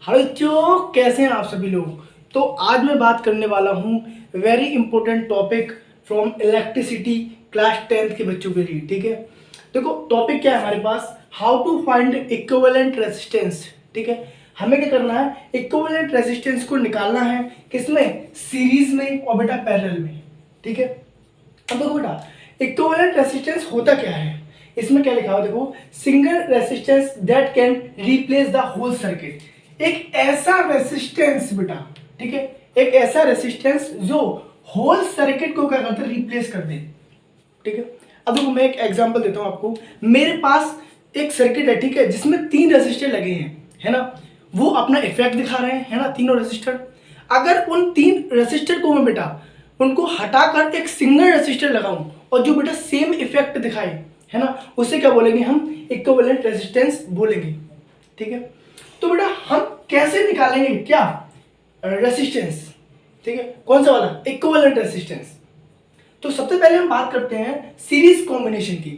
Hello बच्चों, कैसे हैं आप सभी लोग। तो आज मैं बात करने वाला हूँ very important topic from electricity class 10th के बच्चों के लिए। ठीक है, देखो टॉपिक क्या है हमारे पास, how to find equivalent resistance. ठीक है, हमें क्या करना है, इक्विवेलेंट रेजिस्टेंस को निकालना है, किसमें, सीरीज में और बेटा पैरेलल में। ठीक है, अब देखो बेटा इक्विवेलेंट रेजिस्टेंस होता क्या है, इसमें क्या लिखा हुआ देखो, single resistance that can replace the whole circuit. एक ऐसा रेजिस्टेंस बेटा, ठीक है, एक ऐसा रेजिस्टेंस जो होल सर्किट को क्या करता है, रिप्लेस कर दे। ठीक है, अब देखो मैं एक एग्जांपल देता हूं आपको। मेरे पास एक सर्किट है, ठीक है, जिसमें 3 रेजिस्टर लगे हैं, है ना, वो अपना इफेक्ट दिखा रहे हैं, है ना, तीनों रेजिस्टर। अगर उन 3 रेजिस्टर को मैं बेटा उनको हटाकर एक सिंगल रेजिस्टर लगाऊं और जो बेटा सेम इफेक्ट दिखाए, है ना, उसे क्या बोलेंगे हम, इक्विवेलेंट रेजिस्टेंस बोलेंगे। ठीक है, तो बेटा हम कैसे निकालेंगे क्या, रेजिस्टेंस। ठीक है, कौन सा वाला, इक्विवेलेंट रेजिस्टेंस। तो सबसे पहले हम बात करते हैं सीरीज कॉम्बिनेशन की।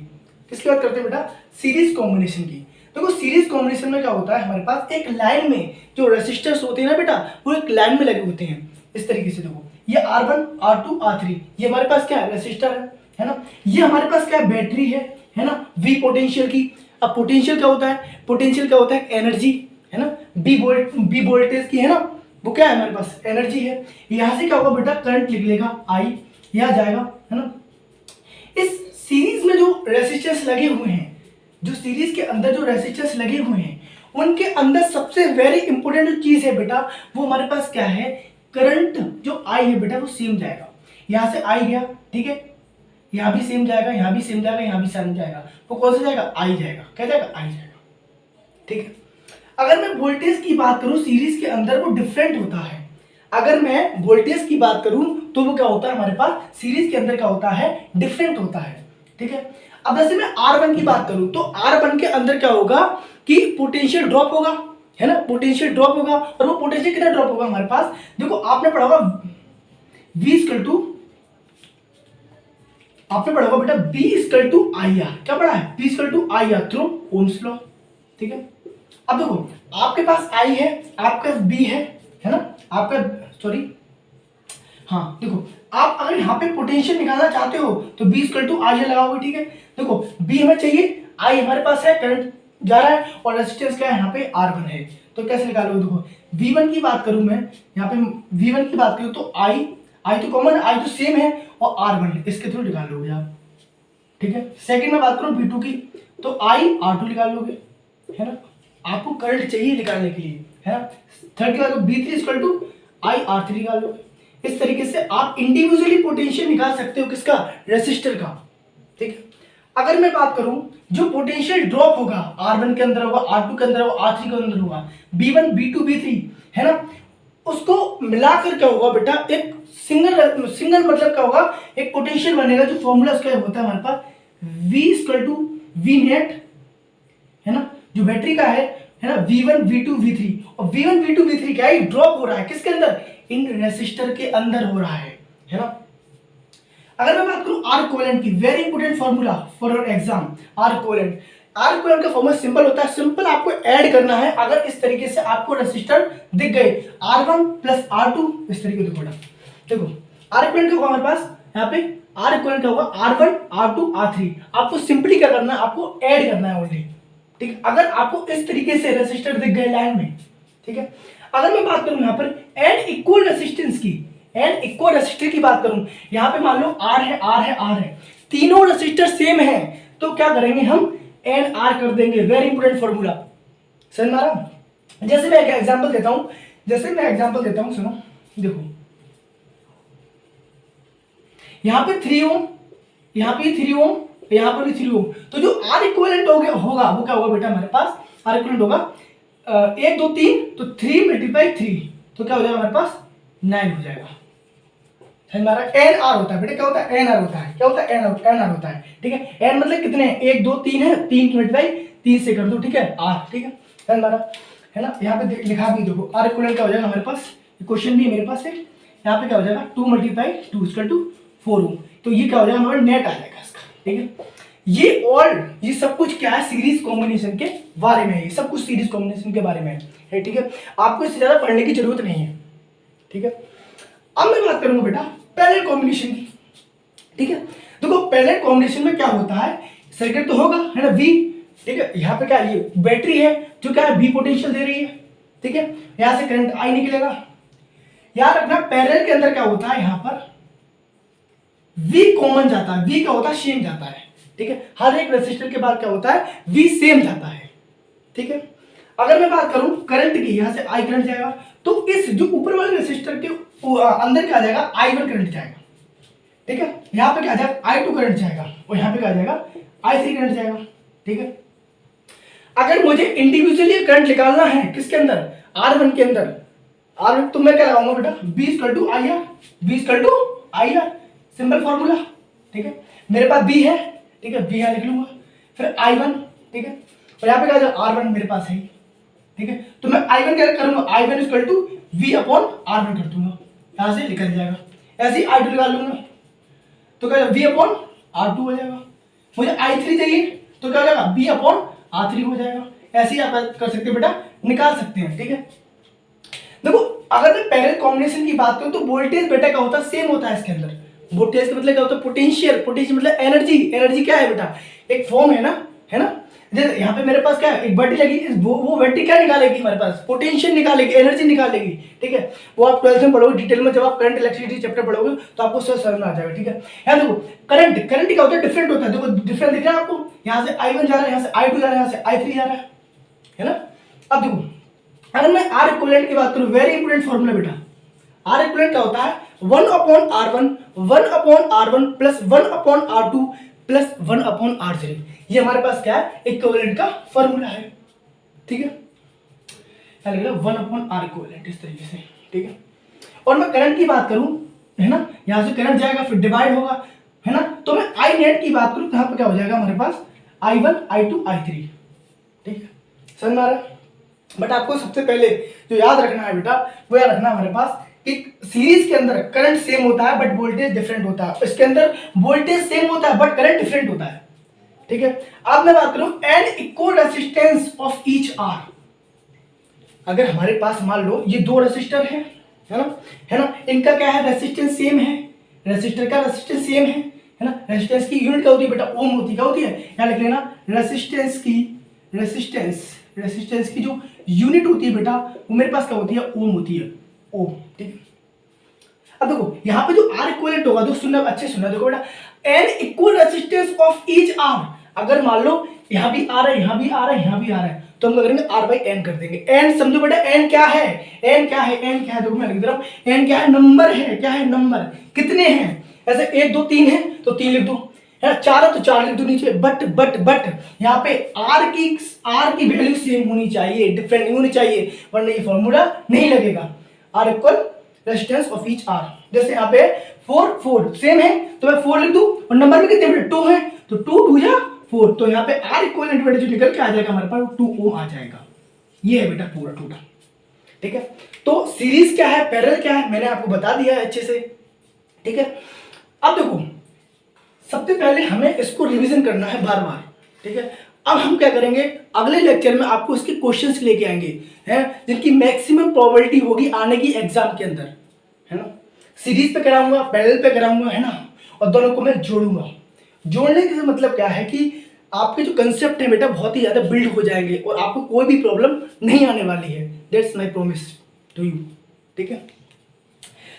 किसकी बात करते हैं बेटा, सीरीज कॉम्बिनेशन की। देखो सीरीज कॉम्बिनेशन में क्या होता है, हमारे पास एक लाइन में जो रेजिस्टर्स होते हैं ना बेटा, वो एक लाइन में लगे होते हैं इस तरीके से। देखो ये R1 R2 R3, ये हमारे पास क्या है, रेजिस्टर है ना। ये हमारे पास क्या है, बैटरी है ना, V पोटेंशियल की। अब पोटेंशियल क्या होता है, पोटेंशियल क्या होता है, एनर्जी, है ना। बी वोल्टेज की, है ना, वो क्या है हमारे पास, एनर्जी है। यहां से क्या होगा बेटा, करंट लिख लेगा I, यहां जाएगा, है ना। इस सीरीज में जो रेजिस्टेंस लगे हुए हैं, जो सीरीज के अंदर जो रेजिस्टेंस लगे हुए हैं, उनके अंदर सबसे वेरी इंपॉर्टेंट जो चीज है बेटा, वो हमारे पास क्या है, करंट जो I है बेटा, वो सेम जाएगा। यहां से I गया, ठीक है, यहां भी सेम जाएगा, यहां भी सेम जाएगा, यहां भी सेम जाएगा, वो कौन सा जाएगा, I जाएगा। क्या जाएगा, I जाएगा। ठीक है, अगर मैं वोल्टेज की बात करूं सीरीज के अंदर, वो डिफरेंट होता है। अगर मैं वोल्टेज की बात करूं तो वो क्या होता है हमारे पास, सीरीज के अंदर क्या होता है, डिफरेंट होता है। ठीक है, अब जैसे मैं R1 की बात करूं तो R1 के अंदर क्या होगा कि पोटेंशियल ड्रॉप होगा, है ना, पोटेंशियल ड्रॉप होगा। और वो पोटेंशियल कितना ड्रॉप होगा हमारे पास, देखो आपने पढ़ा होगा बेटा B IR। क्या पढ़ा है, B IR through Ohm's law. ठीक है, अब देखो आपके पास I है, आपका B है ना, आपका सॉरी, हाँ देखो आप अगर यहाँ पे पोटेंशियल निकालना चाहते हो तो B IR लगाओगे। ठीक है, देखो B हमें चाहिए, I हमारे पास है, करंट जा रहा है, और रेजिस्टेंस क्या है यहाँ पे, R1 है। तो कैसे निकालोगे, देखो V1 की बात करूं मैं, यहाँ पे V1 की बात करूं तो I तो कॉमन, I तो सेम है, और R1 इसके थ्रू निकाल लोगे आप। ठीक है, सेकंड में बात करूं V2 की तो I R2 निकाल लोगे, है ना, आपको करंट चाहिए निकालने के लिए, है ना। थर्ड की बात B3 I R3 निकाल लोगे। इस तरीके से आप इंडिविजुअली पोटेंशियल निकाल सकते हो, किसका, रेसिस्टर का। ठीक है, अगर मैं बात करूं जो पोटेंशियल ड्रॉप होगा, R1 के अंदर होगा, R2 के अंदर होगा, R3 के अंदर होगा, B1 B2 B3, है ना, उसको मिलाकर क्या होगा बेटा, एक सिंगल मतलब क्या होगा, एक पोटेंशियल बनेगा। जो फॉर्मूला उसका होता है हमारे पास V नेट, है ना, जो बैटरी का है ना, V1 V2 V3, और V1 V2 V3 क्या है, ड्रॉप हो रहा है किसके अंदर, इन रेसिस्टर के अंदर हो रहा है ना। अगर मैं बात करूं R इक्विवेलेंट की, very important formula for your exam, R equivalent. R equivalent का फॉर्मूला सिंपल होता है, सिंपल आपको ऐड करना है। अगर इस तरीके से आपको रेसिस्टर दिख गए R1 प्लस R2, इस तरीके से देखो R इक्विवेलेंट का होगा हमारे पास, यहाँ पे R इक्विवेलेंट का होगा R1 R2 R3। आपको सिंपली क्या करना है, आपको ऐड करना है ओनली। ठीक है, अगर आपको इस तरीके से रेसिस्टर दिख गए लाइन में, ठीक है। अगर मैं बात करूं यहां पर एन इक्वल रेसिस्टेंस की, एन इक्वल रेसिस्टर की बात करूं, यहां पे मान लो R है, तीनों रेसिस्टर सेम है, तो क्या करेंगे हम, एन आर कर देंगे। वेरी इंपॉर्टेंट फॉर्मूला, समझ में आ रहा। जैसे मैं एक एग्जांपल देता हूं, सुनो, देखो यहां पे 3 ओम, यहां पे 3 ओम, यहां पर भी 3 ओम, तो जो R इक्विवेलेंट होगा वो क्या होगा बेटा, हमारे पास R इक्विवेलेंट होगा 1 2 3, तो 3 × 3, तो क्या हो जाएगा हमारे पास, 9 हो जाएगा। हमारा एन आर होता है बेटा, क्या होता है, एन आर होता है, क्या होता है, एन आर होता है। ठीक है, एन मतलब कितने हैं, 1 2 3 है, 3 × 3 से कर दो, ठीक है, आर। ठीक है, हमारा है ना, यहाँ पे लिखा भी देखो R इक्विवेलेंट क्या हो जाएगा हमारे पास, क्वेश्चन भी मेरे पास है, यहाँ पे क्या हो जाएगा 2 × 2 = 4 ओम। तो ये क्या हो जाएगा, हमारा नेट आ जाएगा इसका। ठीक है, ये सब कुछ क्या है, सीरीज कॉम्बिनेशन के बारे में है, ये सब कुछ सीरीज कॉम्बिनेशन के बारे में है, ठीक है। आपको इससे ज्यादा पढ़ने की जरूरत नहीं है, ठीक है। अब मैं बात करूंगा बेटा पैरेलल कॉम्बिनेशन की, ठीक है। देखो पैरेलल कॉम्बिनेशन में क्या होता है, सर्किट तो होगा, है ना, V, ठीक है। यहाँ पे क्या है, ये बैटरी है जो क्या है, V पोटेंशियल दे रही है, ठीक है। यहां से करंट I निकलेगा। याद रखना पैरेलल के अंदर क्या होता है, यहां पर V कॉमन जाता है, V क्या होता है, सेम जाता है, ठीक है। हर एक रेसिस्टर के बाद क्या होता है, V सेम जाता है, ठीक है। अगर मैं बात करूं करंट की, यहां से I करंट जाएगा, तो इस जो ऊपर वाले रेसिस्टर के अंदर क्या जाएगा, I1 करंट जाएगा, ठीक है। यहां पे क्या जाएगा, I2 करंट जाएगा, और यहां पे क्या जाएगा, I3 करंट जाएगा, ठीक है। अगर मुझे इंडिविजुअली करंट निकालना है किसके अंदर, R1 के अंदर, R1, तो मैं क्या लगाऊंगा बेटा, V = IR, V = IR, simple formula, ठीक है। मेरे पास B है, ठीक है, V लिख लूंगा, फिर I1, ठीक है, और यहाँ पे क्या जाएगा, R1 मेरे पास है, ठीक है। तो मैं I1 क्या करूंगा, I1 = V/R1 कर दूंगा, यहां से निकल जाएगा। ऐसे ही I2 लगा लूंगा, तो क्या V/R2 हो जाएगा। मुझे I3 चाहिए, तो क्या हो जाएगा, V/R3 हो जाएगा। ऐसे ही आप कर सकते हैं बेटा, निकाल सकते हैं, ठीक है। देखो अगर मैं पैरेलल कॉम्बिनेशन की बात करूं तो वोल्टेज बेटा क्या होता है, सेम होता है इसके अंदर। वोल्टेज का मतलब क्या होता है, पोटेंशियल, पोटेंशियल मतलब एनर्जी, एनर्जी क्या है बेटा, एक फॉर्म है ना, है ना। जैसे यहाँ पे मेरे पास क्या है, एक बैटरी लगी, वो बैटरी क्या निकालेगी, हमारे पास पोटेंशियल निकालेगी, एनर्जी निकालेगी, ठीक है। वो आप 12th में पढ़ोगे डिटेल में, जब आप करंट इलेक्ट्रिसिटी चैप्टर पढ़ोगे तो आपको सब समझ में आ जाएगा, ठीक है। यहाँ देखो करंट, करंट क्या होता है, डिफरेंट होता है। देखो डिफरेंट दिख रहा है आपको, यहाँ से I1 जा रहा है, यहाँ से I2 जा रहा है, यहाँ से I3 जा रहा है ना। अब देखो अगर मैं R इक्विवेलेंट की बात करूं, वेरी इंपोर्टेंट फॉर्मूला बेटा, R इक्विवेलेंट क्या होता है, 1/R1, 1/R1 plus 1/R2 plus 1/R3। ये हमारे पास क्या है, इक्विवेलेंट का फॉर्मूला है, ठीक है। 1/R इक्विवेलेंट इस तरीके से, ठीक है। और मैं करंट की बात करूं, है ना, यहां से करंट जाएगा फिर डिवाइड होगा, है ना। तो मैं I नेट की बात करूं तो यहां पर क्या हो जाएगा हमारे पास, I1 I2 I3, ठीक है, समझ में आ रहा है। बट आपको सबसे पहले जो याद रखना है बेटा, वो याद रखना हमारे पास एक सीरीज के अंदर करंट सेम होता है बट वोल्टेज डिफरेंट होता है। इसके अंदर वोल्टेज सेम होता है बट करंट डिफरेंट होता है, ठीक है। अब मैं बात करूं and equal resistance of each R. अगर हमारे पास मान लो ये दो रेसिस्टर है ना, इनका क्या है, रेसिस्टेंस सेम है, रेसिस्टर का रेसिस्टेंस सेम है ना। रेसिस्टेंस की यूनिट क्या होती है बेटा, ओम होती है, क्या होती है, यहां लिख लेना, रेसिस्टेंस की जो यूनिट होती है बेटा, वो मेरे पास क्या होती है, ओम होती है, ओम, ठीक है। अब देखो यहाँ पे जो R इक्विवेलेंट होगा, तो सुनना अच्छे सुनना, देखो बेटा, n equal resistance of each R. अगर मान लो यहाँ भी आ रहा है, यहाँ भी आ रहा है, यहाँ भी आ रहा है, तो हम करेंगे R/N कर देंगे। N समझो बेटा, N क्या है, N क्या है, N क्या है, देखो मैं लिख दे रहा हूँ, N क्या है, नंबर है, क्या है, नंबर, कितने हैं, ऐसे 1 2 3 है तो 3 लिख दो, है ना, 4 है तो 4 लिख दो नीचे। बट यहाँ पे R की वैल्यू सेम होनी चाहिए, डिफरेंट नहीं होनी चाहिए, वरना ये फॉर्मूला नहीं लगेगा। R equal resistance of each R. जैसे यहाँ पे 4 सेम है तो मैं 4 लिख दूं, और नंबर में कितने बेटे, 2 है, तो 2 2 या 4, तो यहाँ पे R इक्विवेलेंट बेटा जो निकल के आ जाएगा हमारे पास, 2 ओम आ जाएगा। ये है बेटा पूरा टोटल, ठीक है। तो सीरीज क्या है, पैरेलल क्या है, मैंने आपको बता दिया है अच्छे से, ठीक है। अब देखो सबसे पहले हमें इसको रिवीजन करना है बार बार, ठीक है। अब हम क्या करेंगे, अगले लेक्चर में आपको इसके क्वेश्चंस लेके आएंगे, हैं, जिनकी मैक्सिमम प्रोबेबिलिटी होगी आने की एग्जाम के अंदर, है ना। सीरीज पे कराऊंगा, पैरेलल पे कराऊंगा, है ना, और दोनों को मैं जोड़ूंगा। जोड़ने का मतलब क्या है कि आपके जो कंसेप्ट है बेटा बहुत ही ज्यादा बिल्ड हो जाएंगे और आपको कोई भी प्रॉब्लम नहीं आने वाली है। That's my promise to you, ठीक है।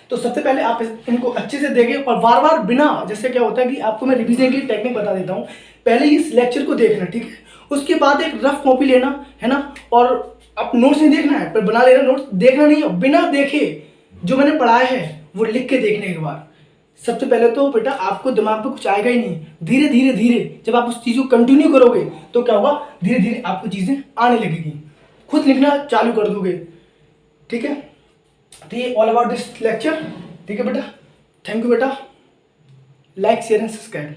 तो सबसे पहले आप इनको अच्छे से देखें और बार बार बिना, जैसे क्या होता है कि आपको मैं रिवीजन की टेक्निक बता देता हूँ, पहले इस लेक्चर को देखना, ठीक है। उसके बाद एक रफ कॉपी लेना, है ना, और आप नोट्स नहीं देखना है पर बना लेना, नोट्स देखना नहीं है, बिना देखे जो मैंने पढ़ाया है वो लिख के देखने के बाद सबसे पहले तो बेटा आपको दिमाग पे कुछ आएगा ही नहीं। धीरे धीरे धीरे जब आप उस चीज़ को कंटिन्यू करोगे तो क्या होगा, धीरे धीरे आपको चीज़ें आने लगेगी, खुद लिखना चालू कर दोगे, ठीक है। तो ये ऑल अबाउट दिस लेक्चर, ठीक है बेटा। थैंक यू बेटा। Like share and subscribe.